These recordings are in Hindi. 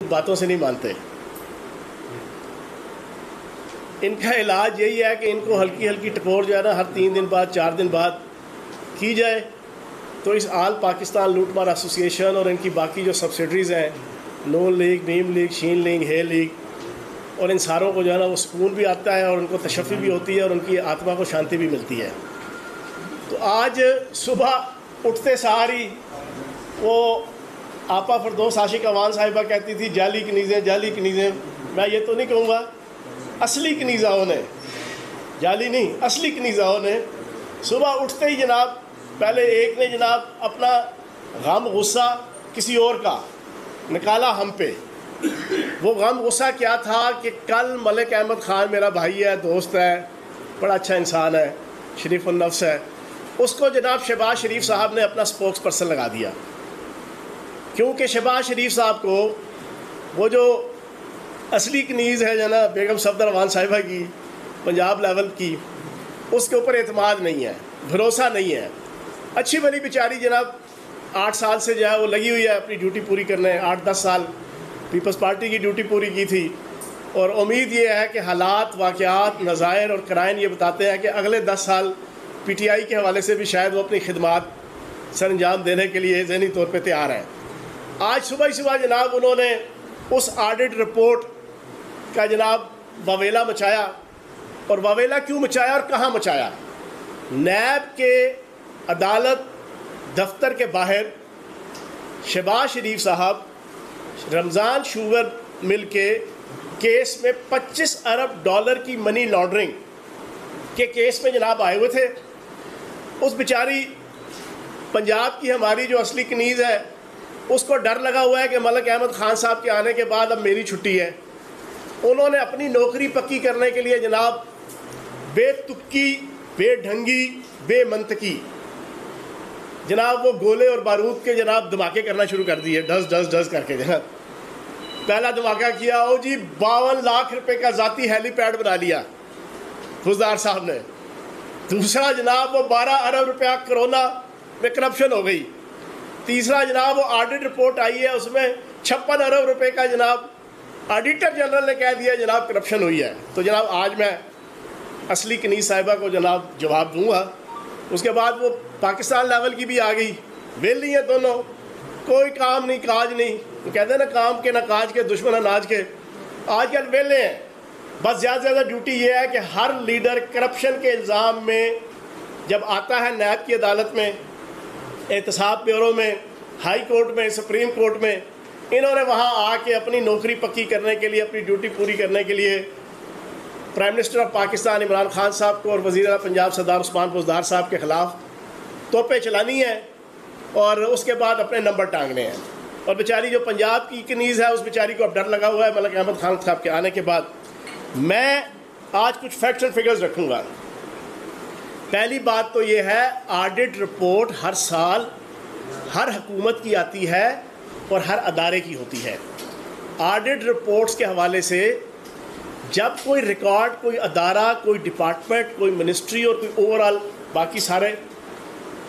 बातों से नहीं मानते। इनका इलाज यही है कि इनको हल्की हल्की टपोर जो है ना हर 3 दिन बाद 4 दिन बाद की जाए। तो इस आल पाकिस्तान लूटमार एसोसिएशन और इनकी बाकी जो सब्सिडरीज़ हैं, नून लीग, नीम लीग, शीन लीग, हे लीग, और इन सारों को जो है ना वो सुकून भी आता है और उनको तशफ़ी भी होती है और उनकी आत्मा को शांति भी मिलती है। तो आज सुबह उठते सारी वो आपा फरदौस आशिक अवान साहिबा कहती थी जाली कनीज़ें, जाली कनीज़ें। मैं ये तो नहीं कहूँगा, असली कनीज़ाओं ने, जाली नहीं, असली कनीज़ाओं ने सुबह उठते ही जनाब पहले एक ने जनाब अपना गम गुस्सा किसी और का निकाला हम पे। वो गम गुस्सा क्या था कि कल मलिक अहमद ख़ान मेरा भाई है, दोस्त है, बड़ा अच्छा इंसान है, शरीफ उन-नफ्स है, उसको जनाब शहबाज शरीफ साहब ने अपना स्पोक्स पर्सन लगा दिया। क्योंकि शहबाज शरीफ साहब को वो जो असली कनीज़ है जना बेगम सफदर अवान साहिबा की पंजाब लेवल की, उसके ऊपर एतमाद नहीं है, भरोसा नहीं है। अच्छी भली बेचारी जनाब 8 साल से जो है वो लगी हुई है अपनी ड्यूटी पूरी करने, 8-10 साल पीपल्स पार्टी की ड्यूटी पूरी की थी। और उम्मीद ये है कि हालात, वाक़यात, नज़ायर और कराइन ये बताते हैं कि अगले 10 साल PTI के हवाले से भी शायद वो अपनी खिदमात सर अंजाम देने के लिए ज़हनी तौर पर तैयार हैं। आज सुबह ही सुबह जनाब उन्होंने उस ऑडिट रिपोर्ट का जनाब वावेला मचाया। और वावेला क्यों मचाया और कहाँ मचाया? नैब के अदालत दफ्तर के बाहर शहबाज शरीफ साहब रमज़ान शुगर मिल के केस में 25 अरब डॉलर की मनी लॉन्ड्रिंग के केस में जनाब आए हुए थे। उस बेचारी पंजाब की हमारी जो असली कनीज़ है उसको डर लगा हुआ है कि मलिक अहमद ख़ान साहब के आने के बाद अब मेरी छुट्टी है। उन्होंने अपनी नौकरी पक्की करने के लिए जनाब बेतुकी, बेढंगी, बेमंतकी जनाब वो गोले और बारूद के जनाब धमाके करना शुरू कर दिए, डस डस डस करके। जनाब पहला धमाका किया, ओ जी 52 लाख रुपए का ज़ाती हेलीपैड बना लिया फौजदार साहब ने। दूसरा जनाब वो 12 अरब रुपया कोरोना में करप्शन हो गई। तीसरा जनाब वो ऑडिट रिपोर्ट आई है, उसमें 56 अरब रुपए का जनाब ऑडिटर जनरल ने कह दिया जनाब करप्शन हुई है। तो जनाब आज मैं असली कनीज़ साहिबा को जनाब जवाब दूंगा। उसके बाद वो पाकिस्तान लेवल की भी आ गई, वेली हैं दोनों, कोई काम नहीं काज नहीं, कहते हैं ना काम के ना काज के दुश्मन अनाज के। आजकल वेले हैं, बस ज़्यादा से ज़्यादा ड्यूटी ये है कि हर लीडर करप्शन के इल्ज़ाम में जब आता है नैब की अदालत में, एहतसाब ब्यूरो में, हाई कोर्ट में, सुप्रीम कोर्ट में, इन्होंने वहाँ आके अपनी नौकरी पक्की करने के लिए, अपनी ड्यूटी पूरी करने के लिए prime minister of Pakistan Imran Khan साहब को और वज़ीर आला पंजाब सरदार उस्मान बुज़दार साहब के ख़िलाफ़ तोपें चलानी है और उसके बाद अपने नंबर टांगने हैं। और बेचारी जो पंजाब की कनीज़ है उस बेचारी को अब डर लगा हुआ है मलिक अहमद ख़ान साहब के आने के बाद। मैं आज कुछ फैक्ट्स एंड फिगर्स रखूँगा। पहली बात तो ये है, ऑडिट रिपोर्ट हर साल हर हुकूमत की आती है और हर अदारे की होती है। ऑडिट रिपोर्ट्स के हवाले से जब कोई रिकॉर्ड, कोई अदारा, कोई डिपार्टमेंट, कोई मिनिस्ट्री और कोई ओवरऑल बाकी सारे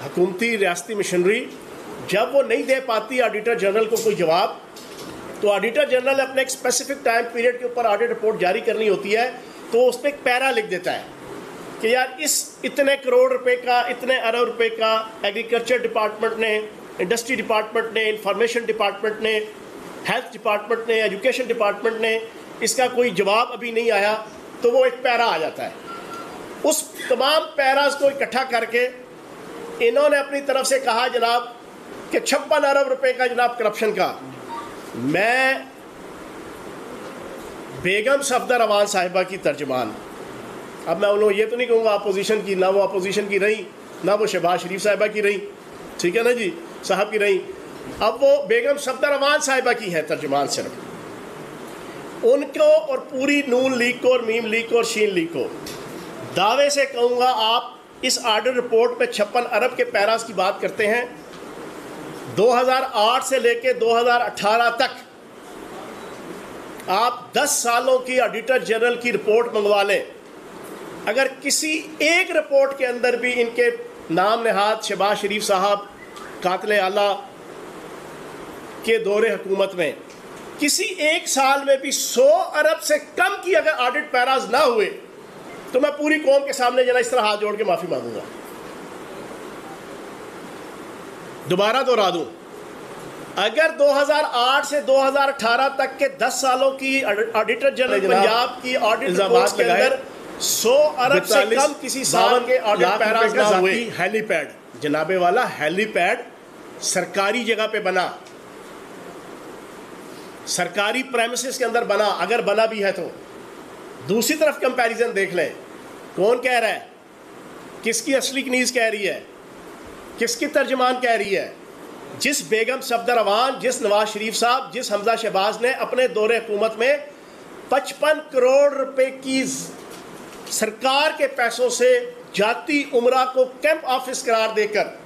हुकूमती रियासती मशीनरी जब वो नहीं दे पाती ऑडिटर जनरल को कोई जवाब, तो ऑडिटर जनरल अपने एक स्पेसिफिक टाइम पीरियड के ऊपर ऑडिट रिपोर्ट जारी करनी होती है। तो उस पर एक पैरा लिख देता है कि यार इस इतने करोड़ रुपए का, इतने अरब रुपए का एग्रीकल्चर डिपार्टमेंट ने, इंडस्ट्री डिपार्टमेंट ने, इंफॉर्मेशन डिपार्टमेंट ने, हेल्थ डिपार्टमेंट ने, एजुकेशन डिपार्टमेंट ने, इसका कोई जवाब अभी नहीं आया। तो वो एक पैरा आ जाता है। उस तमाम पैराज को इकट्ठा करके इन्होंने अपनी तरफ से कहा जनाब कि 56 अरब रुपए का जनाब करप्शन का। मैं बेगम सफदर अवान साहिबा की तर्जमान, अब मैं उन्होंने ये तो नहीं कहूँगा अपोजिशन की, ना वो अपोजिशन की रही, ना वो शहबाज शरीफ साहिबा की रही, ठीक है ना जी, साहब की रही। अब वो बेगम सफदर अवान साहिबा की है तर्जमान सिर्फ। उनको और पूरी नून लीग को और मीम लीग को और शीन लीग को दावे से कहूँगा, आप इस ऑडिट रिपोर्ट पे 56 अरब के पैरास की बात करते हैं। 2008 से लेके 2018 तक आप 10 सालों की ऑडिटर जनरल की रिपोर्ट मंगवा लें, अगर किसी एक रिपोर्ट के अंदर भी इनके नाम नहाद शहबाज शरीफ साहब कातिल आला के दौरे हुकूमत में किसी एक साल में भी 100 अरब से कम की अगर ऑडिट पैराज ना हुए तो मैं पूरी कौम के सामने जना इस तरह हाथ जोड़ के माफी मांगूंगा। दोबारा दोहरा दूं, अगर 2008 से 2018 तक के 10 सालों की ऑडिटर जनरल पंजाब की ऑडिट रिपोर्ट के अंदर 100 अरब से कम किसी साल के ऑडिट पैराज ना हुए। हेलीपैड जनाबे वाला हेलीपैड सरकारी जगह पे बना, सरकारी प्रेमिसेस के अंदर बना, अगर बना भी है तो। दूसरी तरफ कंपैरिजन देख लें, कौन कह रहा है, किसकी असली कनीज कह रही है, किसकी तर्जमान कह रही है। जिस बेगम सफदर अवान, जिस नवाज शरीफ साहब, जिस हमजा शहबाज ने अपने दौरे हुकूमत में 55 करोड़ रुपए की सरकार के पैसों से जाती उमरा को कैंप ऑफिस करार देकर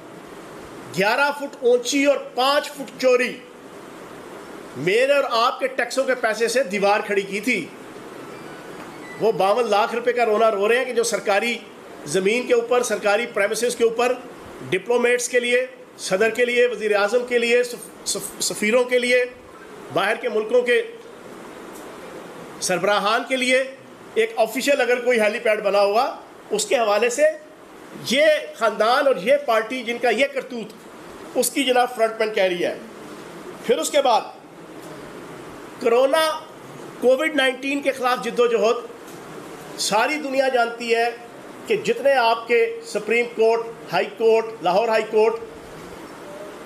11 फुट ऊंची और 5 फुट चौड़ी मेरे और आपके टैक्सों के पैसे से दीवार खड़ी की थी, वो 52 लाख रुपए का रोना रो रहे हैं कि जो सरकारी ज़मीन के ऊपर, सरकारी प्रेमिसेस के ऊपर डिप्लोमेट्स के लिए, सदर के लिए, वज़ीर आज़म के लिए, सफ़ीरों के लिए, बाहर के मुल्कों के सरबराहान के लिए एक ऑफिशियल अगर कोई हेलीपैड बना हुआ, उसके हवाले से ये ख़ानदान और ये पार्टी जिनका ये करतूत, उसकी जनाब फ्रंटमैन कह रही है। फिर उसके बाद कोरोना कोविड-19 के ख़िलाफ़ जिद्दोजहद सारी दुनिया जानती है कि जितने आपके supreme court, high court, Lahore high court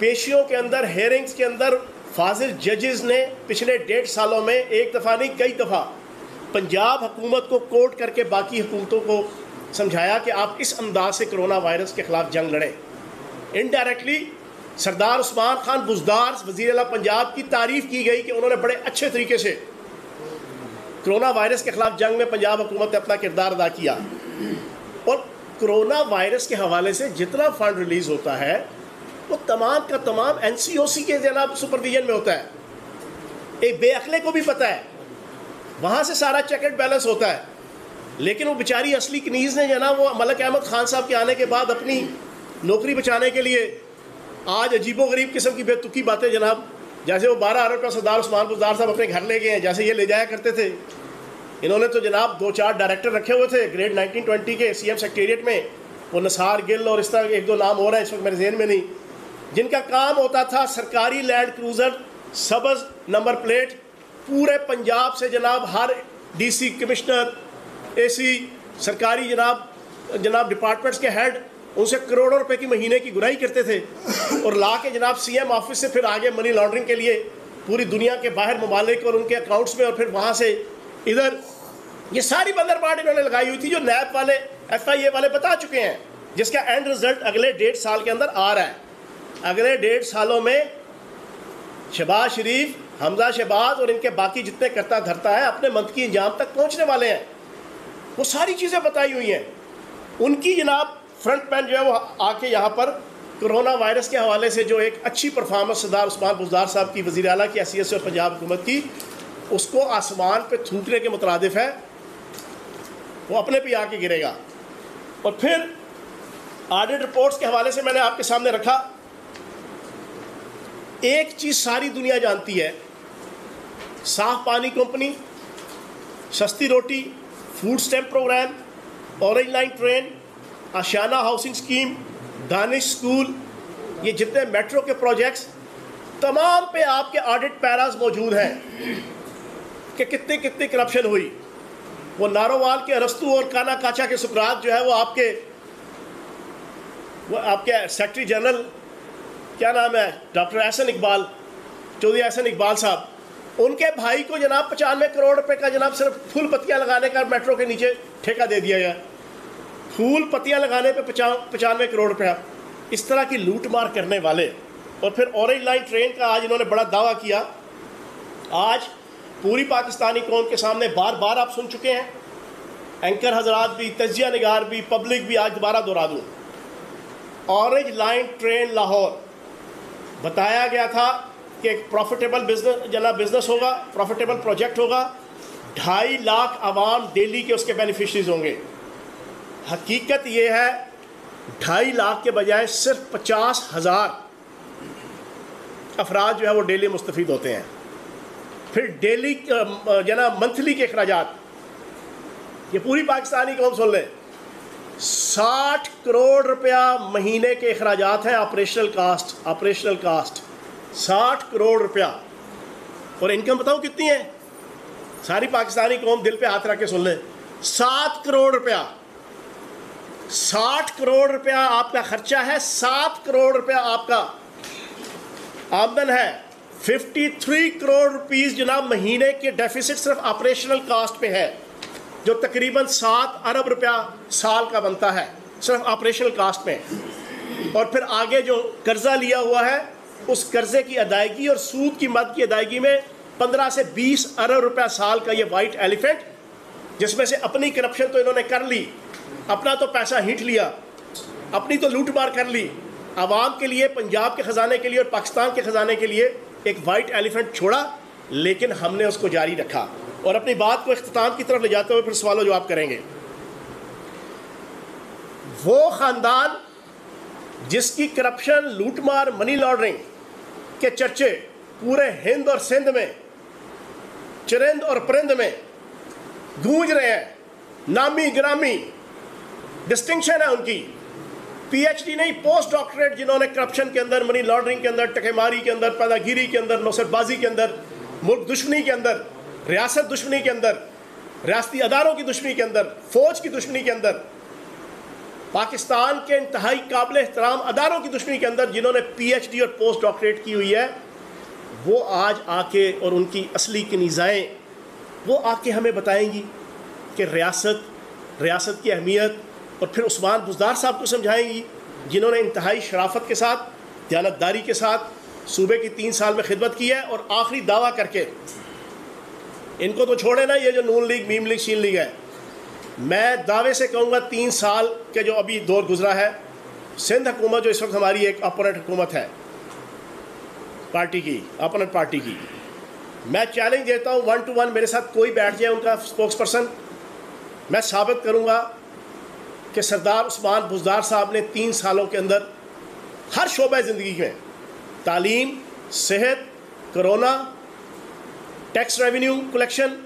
पेशियों के अंदर, हेयरिंग्स के अंदर फाजिल जजेस ने पिछले 1.5 सालों में एक दफ़ा नहीं कई दफ़ा पंजाब हुकूमत को कोर्ट करके बाकी हुकूमतों को समझाया कि आप इस अंदाज से कोरोना वायरस के ख़िलाफ़ जंग लड़ें। इनडायरेक्टली सरदार उस्मान खान बुज़दार वज़ीर आला पंजाब की तारीफ़ की गई कि उन्होंने बड़े अच्छे तरीके से कोरोना वायरस के ख़िलाफ़ जंग में पंजाब हुकूमत ने अपना किरदार अदा किया। और कोरोना वायरस के हवाले से जितना फ़ंड रिलीज़ होता है वो तमाम का तमाम NCOC के जनाब सुपरविजन में होता है। एक बेअक्ले को भी पता है, वहाँ से सारा चेक एंड बैलेंस होता है। लेकिन वो बेचारी असली कनीज़ ने जनाब वो मलक अहमद ख़ान साहब के आने के बाद अपनी नौकरी बचाने के लिए आज अजीबो गरीब किस्म की बेतुकी बातें जनाब, जैसे वो 12 अरब का सरदार उस्मान बुज़दार साहब अपने घर ले गए हैं, जैसे ये ले जाया करते थे। इन्होंने तो जनाब 2-4 डायरेक्टर रखे हुए थे ग्रेड 1920 के CM सेक्रेटेरिएट में, वो नसार गिल और इस तरह 1-2 नाम हो रहे हैं इस वक्त मेरे ज़हन में नहीं, जिनका काम होता था सरकारी लैंड क्रूज़र सबज नंबर प्लेट पूरे पंजाब से जनाब हर DC कमिश्नर, AC, सरकारी जनाब डिपार्टमेंट्स के हेड उनसे करोड़ों रुपए की महीने की गुराई करते थे और ला के जनाब CM ऑफिस से फिर आगे मनी लॉन्ड्रिंग के लिए पूरी दुनिया के बाहर ममालिक और उनके अकाउंट्स में, और फिर वहाँ से इधर ये सारी बंदरबाट इन्होंने लगाई हुई थी जो नैब वाले, FIA वाले बता चुके हैं, जिसका एंड रिजल्ट अगले 1.5 साल के अंदर आ रहा है। अगले 1.5 सालों में शहबाज शरीफ, हमजा शहबाज और इनके बाकी जितने करता धरता है अपने मंतकी इंजाम तक पहुँचने वाले हैं। वो सारी चीज़ें बताई हुई हैं। उनकी जनाब फ्रंट मैन जो है वो आके यहाँ पर कोरोना वायरस के हवाले से जो एक अच्छी परफॉर्मेंस सरदार उस्मान बुज़दार साहब की वज़ीर आला की हैसियत से और पंजाब हुकूमत की, उसको आसमान पे थूकने के मुतरादिफ है, वो अपने पे आके गिरेगा। और फिर ऑडिट रिपोर्ट्स के हवाले से मैंने आपके सामने रखा, एक चीज़ सारी दुनिया जानती है, साफ पानी कंपनी, सस्ती रोटी, food stamp programme, orange line train, Ashiana housing scheme, Danish school, ये जितने मेट्रो के प्रोजेक्ट्स तमाम पे आपके ऑडिट पैराज मौजूद हैं कि कितनी कितनी करप्शन हुई। वो नारोवाल के अरस्तु और काना काचा के सुकरात जो है वो आपके सेक्रेटरी जनरल क्या नाम है, डॉक्टर एहसन इकबाल, चौधरी एहसन इकबाल साहब, उनके भाई को जनाब 95 करोड़ रुपए का जनाब सिर्फ फूल पत्तियाँ लगाने का मेट्रो के नीचे ठेका दे दिया गया। फूल पत्तियाँ लगाने पे 95 करोड़ रुपया। इस तरह की लूट मार करने वाले। और फिर ऑरेंज लाइन ट्रेन का आज इन्होंने बड़ा दावा किया। आज पूरी पाकिस्तानी कौम के सामने बार बार आप सुन चुके हैं, एंकर हजरात भी, तजिया निगार भी, पब्लिक भी, आज दोबारा दोहरा दूँ। ऑरेंज लाइन ट्रेन लाहौर बताया गया था कि एक प्रॉफिटेबल बिजनेस होगा, प्रॉफिटेबल प्रोजेक्ट होगा, 2.5 लाख आवाम डेली के उसके बेनिफिशरीज होंगे। हकीकत ये है 2.5 लाख के बजाय सिर्फ 50,000 अफराद जो है वो डेली मुस्तफ़ीद होते हैं। फिर डेली जना मंथली के अखराजात, ये पूरी पाकिस्तानी कौम सुन लें, 60 करोड़ रुपया महीने के अखराजात हैं ऑपरेशनल कास्ट 60 करोड़ रुपया। और इनकम बताओ कितनी है? सारी पाकिस्तानी कौम दिल पे हाथ रख के सुन लें, 7 करोड़ रुपया। 60 करोड़ रुपया आपका खर्चा है, 7 करोड़ रुपया आपका आमदन है। 53 करोड़ रुपीस जनाब महीने के डेफिसिट सिर्फ ऑपरेशनल कास्ट पे है, जो तकरीबन 7 अरब रुपया साल का बनता है सिर्फ ऑपरेशनल कास्ट में। और फिर आगे जो कर्जा लिया हुआ है उस कर्जे की अदायगी और सूद की मद की अदायगी में 15 से 20 अरब रुपया साल का ये वाइट एलिफेंट, जिसमें से अपनी करप्शन तो इन्होंने कर ली, अपना तो पैसा हींट लिया, अपनी तो लूट मार कर ली, आवाम के लिए, पंजाब के ख़जाने के लिए और पाकिस्तान के ख़जाने के लिए एक वाइट एलिफेंट छोड़ा, लेकिन हमने उसको जारी रखा। और अपनी बात को इख्तिताम की तरफ ले जाते हुए फिर सवाल जवाब करेंगे। वो ख़ानदान जिसकी करप्शन, लूटमार, मनी लॉन्ड्रिंग के चर्चे पूरे हिंद और सिंध में, चरिंद और परिंद में गूंज रहे हैं, नामी गिरामी डिस्टिंक्शन है उनकी, पीएचडी नहीं पोस्ट डॉक्टरेट, जिन्होंने करप्शन के अंदर, मनी लॉन्ड्रिंग के अंदर, टकेमारी के अंदर, पैदागिरी के अंदर, नौसरबाजी के अंदर, मुल्क दुश्मनी के अंदर, रियासत दुश्मनी के अंदर, रियासती अदारों की दुश्मनी के अंदर, फौज की दुश्मनी के अंदर, पाकिस्तान के इंतहाई काबिल एहतराम अदारों की दुश्मनी के अंदर जिन्होंने पीएचडी और पोस्ट डॉक्टरेट की हुई है, वो आज आके और उनकी असली कनीज़ाएँ वो आके हमें बताएंगी कि रियासत की अहमियत, और फिर उस्मान बुज़दार साहब को समझाएंगी जिन्होंने इंतहाई शराफत के साथ, दयानतदारी के साथ सूबे की 3 साल में खिदमत की है। और आखिरी दावा करके, इनको तो छोड़े ना, ये जो नून लीग, मीम लीग, शीन लीग है, मैं दावे से कहूँगा 3 साल के जो अभी दौर गुजरा है, सिंध हुकूमत जो इस वक्त हमारी एक अपोनेंट हुकूमत है पार्टी की, अपोनेंट पार्टी की, मैं चैलेंज देता हूँ 1 to 1 मेरे साथ कोई बैठ जाए उनका स्पोक्स पर्सन, मैं साबित करूँगा कि सरदार उस्मान बुज़दार साहब ने 3 सालों के अंदर हर शोबे ज़िंदगी में, तालीम, सेहत, कोरोना, टैक्स रेवेन्यू कलेक्शन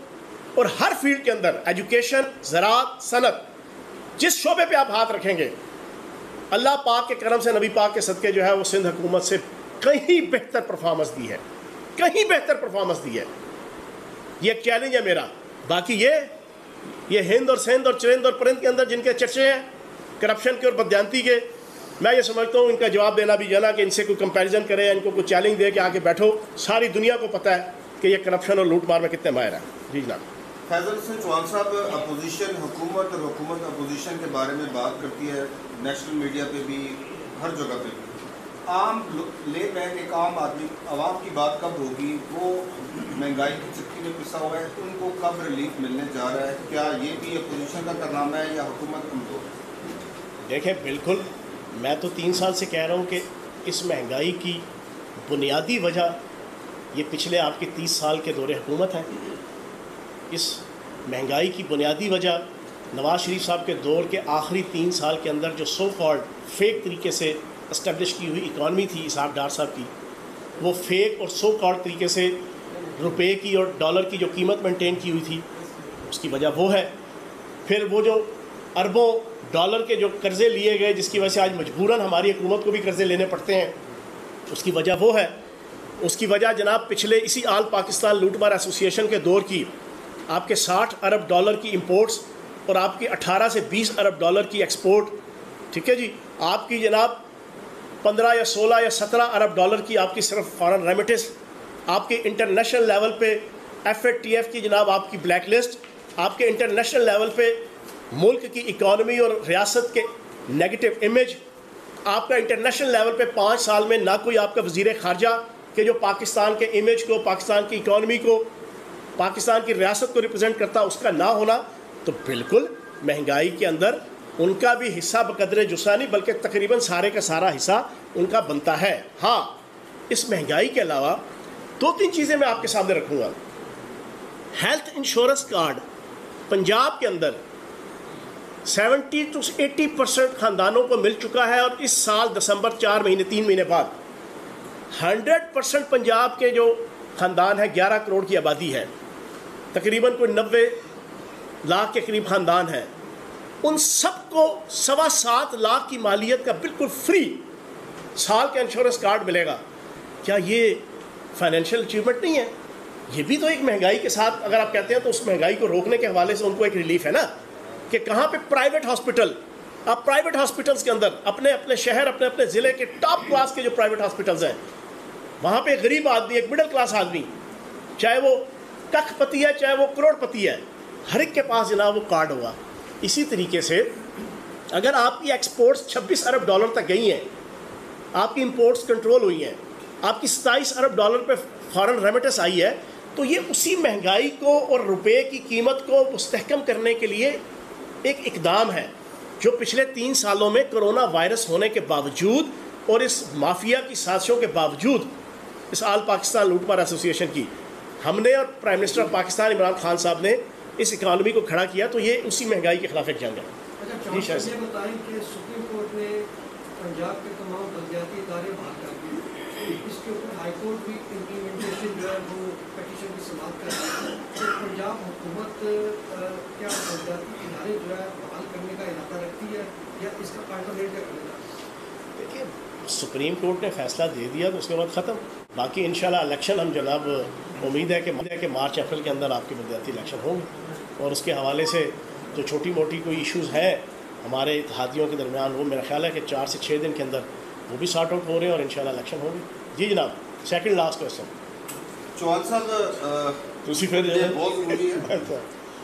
और हर फील्ड के अंदर, एजुकेशन, ज़राअत, सनत, जिस शोबे पे आप हाथ रखेंगे, अल्लाह पाक के करम से, नबी पाक के सदक़े जो है वो सिंध हुकूमत से कहीं बेहतर परफॉर्मेंस दी है, कहीं बेहतर परफॉर्मेंस दी है। ये एक चैलेंज है मेरा। बाकी ये हिंद और सिंध और चरिंद और परिंद के अंदर जिनके चर्चे हैं करप्शन के और बदयांती के, मैं ये समझता हूँ इनका जवाब देना भी जाना कि इनसे कोई कंपैरिजन करे या इनको कोई चैलेंज दे कि आके बैठो, सारी दुनिया को पता है कि ये करप्शन और लूट मार में कितने माहिर हैं। जी जनाब। फैज़ल हुसैन चौहान साहब, अपोजिशन हुकूमत और हुकूमत अपोजिशन के बारे में बात करती है, नेशनल मीडिया पे भी, हर जगह पे। आम ले बैन, एक आम आदमी, आवाम की बात कब होगी? वो महंगाई की चक्की में पिसा हुआ है, उनको कब रिलीफ मिलने जा रहा है? क्या ये भी अपोजिशन का कारनामा है या हुकूमत कमज़ोर है? देखें, बिल्कुल, मैं तो 3 साल से कह रहा हूँ कि इस महंगाई की बुनियादी वजह ये पिछले आपके 30 साल के दौरे हुकूमत है। इस महंगाई की बुनियादी वजह नवाज़ शरीफ साहब के दौर के आखिरी 3 साल के अंदर जो सो कॉल्ड फेक तरीके से इस्टेब्लिश की हुई इकॉनमी थी इसहाक डार साहब की, वो फेक और सो कॉल्ड तरीके से रुपए की और डॉलर की जो कीमत मेंटेन की हुई थी, उसकी वजह वो है। फिर वो जो अरबों डॉलर के जो कर्ज़े लिए गए, जिसकी वजह से आज मजबूरन हमारी हुकूमत को भी कर्ज़े लेने पड़ते हैं, उसकी वजह वो है। उसकी वजह जनाब पिछले इसी आल पाकिस्तान लूटमार एसोसिएशन के दौर की आपके 60 अरब डॉलर की इंपोर्ट्स और आपकी 18 से 20 अरब डॉलर की एक्सपोर्ट, ठीक है जी, आपकी जनाब 15 या 16 या 17 अरब डॉलर की आपकी सिर्फ फॉरेन रेमिटेंस, आपके इंटरनेशनल लेवल पे FATF की जनाब आपकी ब्लैक लिस्ट, आपके इंटरनेशनल लेवल पे मुल्क की इकॉनमी और रियासत के नेगेटिव इमेज, आपका इंटरनेशनल लेवल पे 5 साल में ना कोई आपका वज़ीर ख़ारजा कि जो पाकिस्तान के इमेज को, पाकिस्तान की इकॉनमी को, पाकिस्तान की रियासत को रिप्रेजेंट करता, उसका ना होना, तो बिल्कुल महंगाई के अंदर उनका भी हिस्सा बकदरे जुस्सा नहीं बल्कि तकरीबन सारे का सारा हिस्सा उनका बनता है। हाँ, इस महंगाई के अलावा 2-3 चीज़ें मैं आपके सामने रखूँगा। हेल्थ इंश्योरेंस कार्ड पंजाब के अंदर 70 से 80% ख़ानदानों को मिल चुका है और इस साल दिसंबर 3 महीने बाद 100% पंजाब के जो ख़ानदान है, 11 करोड़ की आबादी है, तकरीबन कोई 90 लाख के करीब ख़ानदान है, उन सबको 7.25 लाख की मालियत का बिल्कुल फ्री साल का इंश्योरेंस कार्ड मिलेगा। क्या ये फाइनेंशियल अचीवमेंट नहीं है? ये भी तो एक महंगाई के साथ अगर आप कहते हैं तो उस महंगाई को रोकने के हवाले से उनको एक रिलीफ है ना, कि कहाँ पे प्राइवेट हॉस्पिटल, आप प्राइवेट हॉस्पिटल्स के अंदर अपने अपने शहर, अपने अपने ज़िले के टॉप क्लास के जो प्राइवेट हॉस्पिटल्स हैं, वहाँ पे एक गरीब आदमी, एक मिडिल क्लास आदमी, चाहे वो कखपति है चाहे वो करोड़पति है, हर एक के पास जनाब वो कार्ड होगा। इसी तरीके से अगर आपकी एक्सपोर्ट्स 26 अरब डॉलर तक गई हैं, आपकी इंपोर्ट्स कंट्रोल हुई हैं, आपकी 27 अरब डॉलर पे फॉरेन रेमिटेंस आई है, तो ये उसी महंगाई को और रुपए की कीमत को मुस्तहकम करने के लिए एक इकदाम है जो पिछले 3 सालों में कोरोना वायरस होने के बावजूद और इस माफिया की साजिशों के बावजूद इस आल पाकिस्तान लूटमार एसोसिएशन की हमने और prime minister of Pakistan Imran Khan साहब ने इस इकानमी को खड़ा किया, तो ये उसी महंगाई के खिलाफ एक जंग है। जी शायद ये बताएं कि सुप्रीम कोर्ट ने पंजाब के तमाम बलदियाती इदारे बहाल कर दिए, इसके ऊपर हाई कोर्ट भी इम्प्लीमेंटेशन जो है वो पिटीशन की समाप्त कर रही है, तो पंजाब हुकूमत क्या बलदियाती इदारे जो है बहाल करने का इरादा रखती है या इसका अल्टरनेट क्या करेगा? देखिए, सुप्रीम कोर्ट ने फैसला दे दिया तो उसके बाद ख़त्म। बाकी इंशाल्लाह इलेक्शन हम जनाब उम्मीद है कि मार्च अप्रैल के अंदर आपके बलदियाती इलेक्शन होंगे और उसके हवाले से जो छोटी मोटी कोई इश्यूज़ हैं हमारे इत्तेहादियों के दरमियान, वो मेरा ख्याल है कि 4 से 6 दिन के अंदर वो भी सॉर्ट आउट हो रहे हैं और इंशाल्लाह इलेक्शन होंगे। जी जनाब, सेकंड लास्ट क्वेश्चन। चौहान साहब उसी फिर बहुत ज़रूरी है,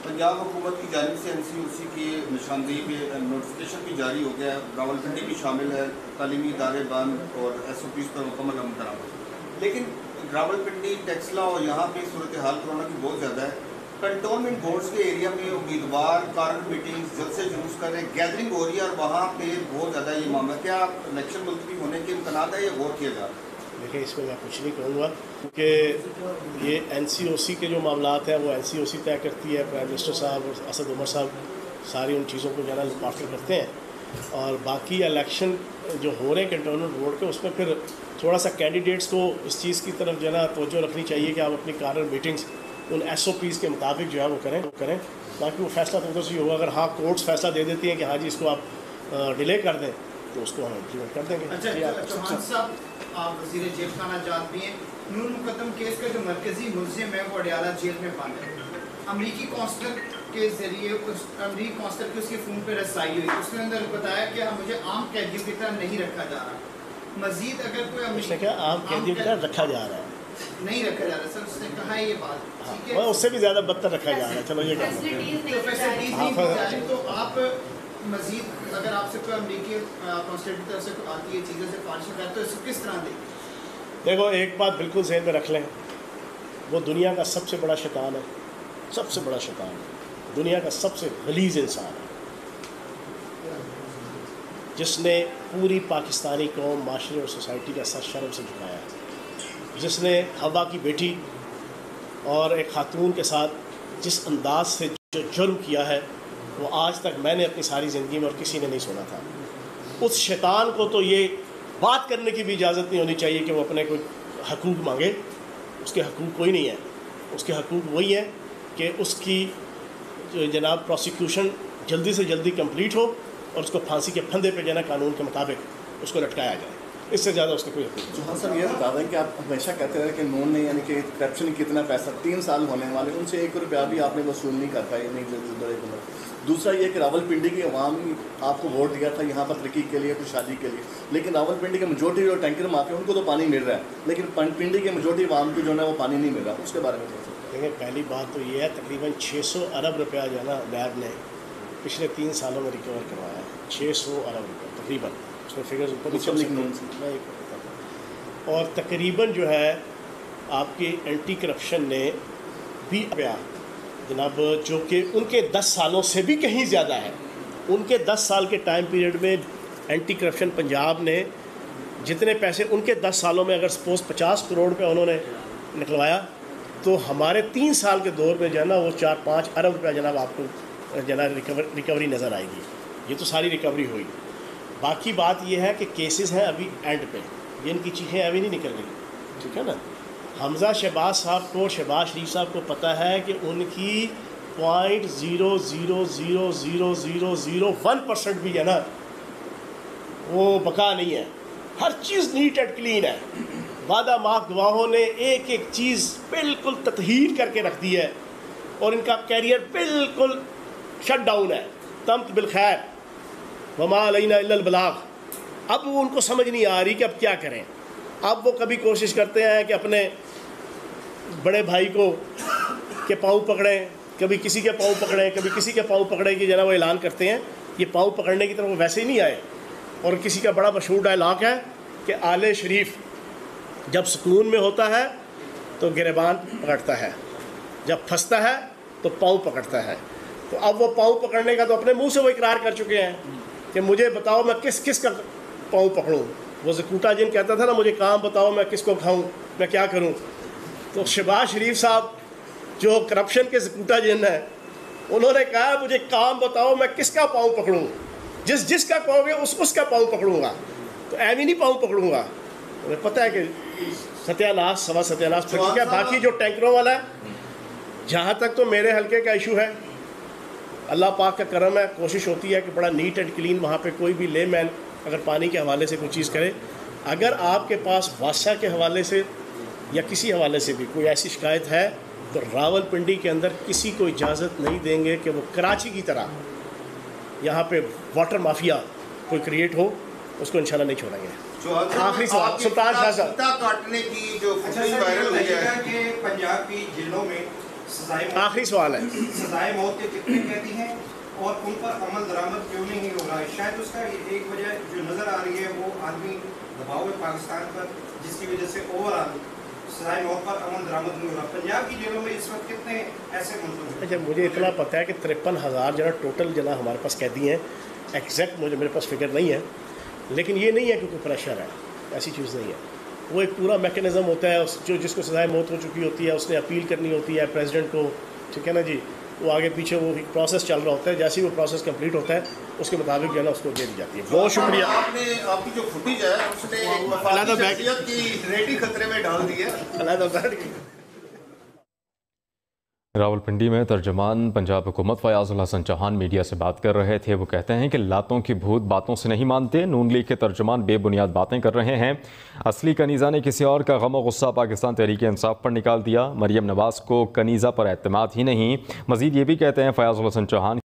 पंजाब हुकूमत की जानिब से NCOC की निशानदेही पे नोटिफिकेशन भी जारी हो गया है, रावलपिंडी भी शामिल है, तालीमी इदारे बंद और SOPs पर मुकम्मल अमल दरामद। लेकिन रावलपिंडी, टेक्सला और यहाँ पे सूरत हाल कोरोना की बहुत ज़्यादा है। कंटोनमेंट बोर्ड्स के एरिया में उम्मीदवार कारगर मीटिंग्स जल्द से जुलूस कर रहे हैं, गैदरिंग हो रही है और वहाँ पे बहुत ज़्यादा ये मामला, क्या इलेक्शन मुलतवी होने के इम्कान है या गौर किया जा रहा है? देखिए, इसमें मैं कुछ नहीं कहूँगा क्योंकि ये NCOC के जो मामलात हैं वो NCOC तय करती है, प्राइम मिनिस्टर साहब और असद उमर साहब सारी उन चीज़ों को जो है ना लुक आफ्टर करते हैं। और बाकी इलेक्शन जो हो रहे हैं कंटोनमेंट बोर्ड के, उसमें फिर थोड़ा सा कैंडिडेट्स को इस चीज़ की तरफ जो है ना तवज्जो रखनी चाहिए कि आप अपनी कारगर मीटिंग्स उन SOPs के मुताबिक जो है वो करें। बाकी वो फैसला तो उधर से ही होगा। अगर हाँ कोर्ट्स फैसला दे देती हैं कि हाँ जी इसको आप डिले कर दें तो उसको हम इम्प्लीमेंट कर देंगे। अच्छा, चौहान साहब आप वज़ीर जेल खाना जात भी हैं, नूर मुकद्दम केस का जो मरकजी मुलजिम है वो अडयाला जेल में बंद है। अमरीकी कौंसलर के जरिए अमरीकी कौंसलर की उसके फ़ोन पर रसाई हुई, उसके अंदर बताया कि मुझे आम कैदियों की तरह नहीं रखा जा रहा। मजीद अगर कोई क्या आम कैदियों की तरह रखा जा रहा है? नहीं रखा जा रहा सर, उसने कहा है ये बात, ठीक है, उससे भी ज़्यादा बदतर रखा जा रहा है। चलो ये तो आप मजीद अगर आपसे कोई अमरीकी कौंसलर की तरफ से आती है चीज़ों से फारिश है तो इसको किस तरह दें? देखो, एक बात बिल्कुल ज़हन में रख लें, वो दुनिया का सबसे बड़ा शैतान है, सबसे बड़ा शैतान है, दुनिया का सबसे गलीज़ इंसान है, जिसने पूरी पाकिस्तानी कौम, माशरे और सोसाइटी का सर शर्म से झुकाया है, जिसने हवा की बेटी और एक खातून के साथ जिस अंदाज से जो जुर्म किया है वो आज तक मैंने अपनी सारी ज़िंदगी में और किसी ने नहीं सुना था। उस शैतान को तो ये बात करने की भी इजाज़त नहीं होनी चाहिए कि वो अपने कोई हकूक़ मांगे। उसके हकूक़ कोई नहीं है, उसके हकूक़ वही है कि उसकी जनाब प्रोसिक्यूशन जल्दी से जल्दी कंप्लीट हो और उसको फांसी के फंदे पे जाना कानून के मुताबिक उसको लटकाया जाए, इससे ज़्यादा उसका कोई हकूक़ नहीं। हाँ सर, ये बता दें कि आप हमेशा कहते रहे कि नून ने यानी कि करप्शन कितना पैसा 3 साल होने वाले, उनसे 1 रुपया भी आपने वसूल नहीं कर पाए, नहीं। दूसरा ये कि रावलपिंडी की अवाम ही आपको वोट दिया था यहाँ पर तरक्की के लिए, खुशहाली के लिए, लेकिन रावलपिंडी के मेजोरिटी जो टैंकर माफिया उनको तो पानी मिल रहा है, लेकिन पिंडी के मेजोरिटी अवाम को जो है वो पानी नहीं मिल रहा, उसके बारे में देखिए, पहली बात तो ये है तकरीबन 600 अरब रुपया जो है ना लैब ने पिछले 3 सालों में रिकवर करवाया है। 600 अरब रुपये तकरीबन, उसमें फिगर्स ऊपर नीचे और तकरीबन जो है आपके एंटी करप्शन ने भी जनाब जो कि उनके 10 सालों से भी कहीं ज़्यादा है, उनके 10 साल के टाइम पीरियड में एंटी करप्शन पंजाब ने जितने पैसे उनके 10 सालों में अगर सपोज़ 50 करोड़ रुपये उन्होंने निकलवाया तो हमारे 3 साल के दौर में जो है ना वो 4-5 अरब रुपया जनाब आपको जनाब रिकवरी नज़र आएगी। ये तो सारी रिकवरी हुई। बाकी बात ये है कि केसेस हैं अभी एंड पे, ये इनकी चीज़ें अभी नहीं निकल रही, ठीक है ना। हमज़ा शहबाज साहब को, शहबाज शरीफ साहब को पता है कि उनकी 0.0000001% भी है ना, वो बका नहीं है। हर चीज़ नीट एंड क्लीन है। वादा माफ गवाहों ने एक एक चीज़ बिल्कुल तत्हीर करके रख दी है और इनका कैरियर बिल्कुल शट डाउन है। तम्त बिलखैर वमा अलैना इल्लल बलाग। अब वो उनको समझ नहीं आ रही कि अब क्या करें। अब वो कभी कोशिश करते हैं कि अपने बड़े भाई को के पाँव पकड़ें, कभी किसी के पाँव पकड़ें, कभी किसी के पाँव पकड़ें कि जना वो ऐलान करते हैं। ये पाँव पकड़ने की तरफ वो वैसे ही नहीं आए। और किसी का बड़ा मशहूर डायलॉग है कि आले शरीफ जब सुकून में होता है तो गिरबान पकड़ता है, जब फंसता है तो पाँव पकड़ता है। तो अब वो पाँव पकड़ने का तो अपने मुंह से वो इकरार कर चुके हैं कि मुझे बताओ मैं किस किस का पाँव पकड़ूं। वो ज़कूटा जिन कहता था ना, मुझे काम बताओ मैं किसको खाऊं, मैं क्या करूं। तो शहबाज शरीफ साहब जो करप्शन के ज़कूटा जिन है, उन्होंने कहा मुझे काम बताओ मैं किसका पाँव पकड़ूं, जिसका कहोगे उसका पाँव पकड़ूंगा, तो ऐवी नहीं पाँव पकड़ूंगा। मुझे पता है कि सत्यानाश सवा सत्यानाश फिर क्या। बाकी जो टैंकरों वाला है, जहाँ तक तो मेरे हल्के का इशू है, अल्लाह पाक का करम है, कोशिश होती है कि बड़ा नीट एंड क्लीन वहाँ पे कोई भी लेमैन अगर पानी के हवाले से कोई चीज़ करे। अगर आपके पास वासा के हवाले से या किसी हवाले से भी कोई ऐसी शिकायत है तो रावलपिंडी के अंदर किसी को इजाज़त नहीं देंगे कि वो कराची की तरह यहाँ पे वाटर माफिया कोई क्रिएट हो, उसको इंशाल्लाह नहीं छोड़ेंगे। आखिरी सवाल सुल्तान शाह साहब, काटने की जो फुटेज वायरल हुई है कि पंजाब की जेलों में आखिरी सवाल है, सजाए मौत के कितने कैदी हैं और उन पर अमल दरामद क्यों नहीं हो रहा है? शायद उसका एक वजह जो नज़र आ रही है वो आदमी दबाव है पाकिस्तान पर, जिसकी वजह से ओवरऑल सजाए मौत पर अमल दरामद नहीं हो रहा। पंजाब की जेलों में इस वक्त कितने ऐसे मुल्ज़िम हैं? अच्छा मुझे इतना पता है कि 53,000 जना टोटल जना हमारे पास कैदी हैं। एग्जैक्ट मेरे पास फिगर नहीं है, लेकिन ये नहीं है कि कोई प्रेशर है, ऐसी चीज़ नहीं है। वो एक पूरा मैकेनिज़्म होता है, जो जिसको सजाए मौत हो चुकी होती है उसने अपील करनी होती है प्रेसिडेंट को, ठीक है ना जी। वो आगे पीछे वो एक प्रोसेस चल रहा होता है, जैसे ही वो प्रोसेस कंप्लीट होता है उसके मुताबिक जो है ना उसको दे दी जाती है। बहुत शुक्रिया। आपने आपकी जो फुटेज है उसने एक वफादार शख्सियत की रेडी खतरे में डाल दी है। रावलपिंडी में तर्जमान पंजाब हुकूमत फयाजुल हसन चौहान मीडिया से बात कर रहे थे। वो कहते हैं कि लातों की भूत बातों से नहीं मानते। नून लीग के तर्जमान बेबुनियाद बातें कर रहे हैं। असली कनीज़ा ने किसी और का गम और गुस्सा पाकिस्तान तहरीक इंसाफ पर निकाल दिया। मरियम नवाज़ को कनीज़ा पर एतमाद ही नहीं। मज़ीद ये भी कहते हैं फयाजुल हसन चौहान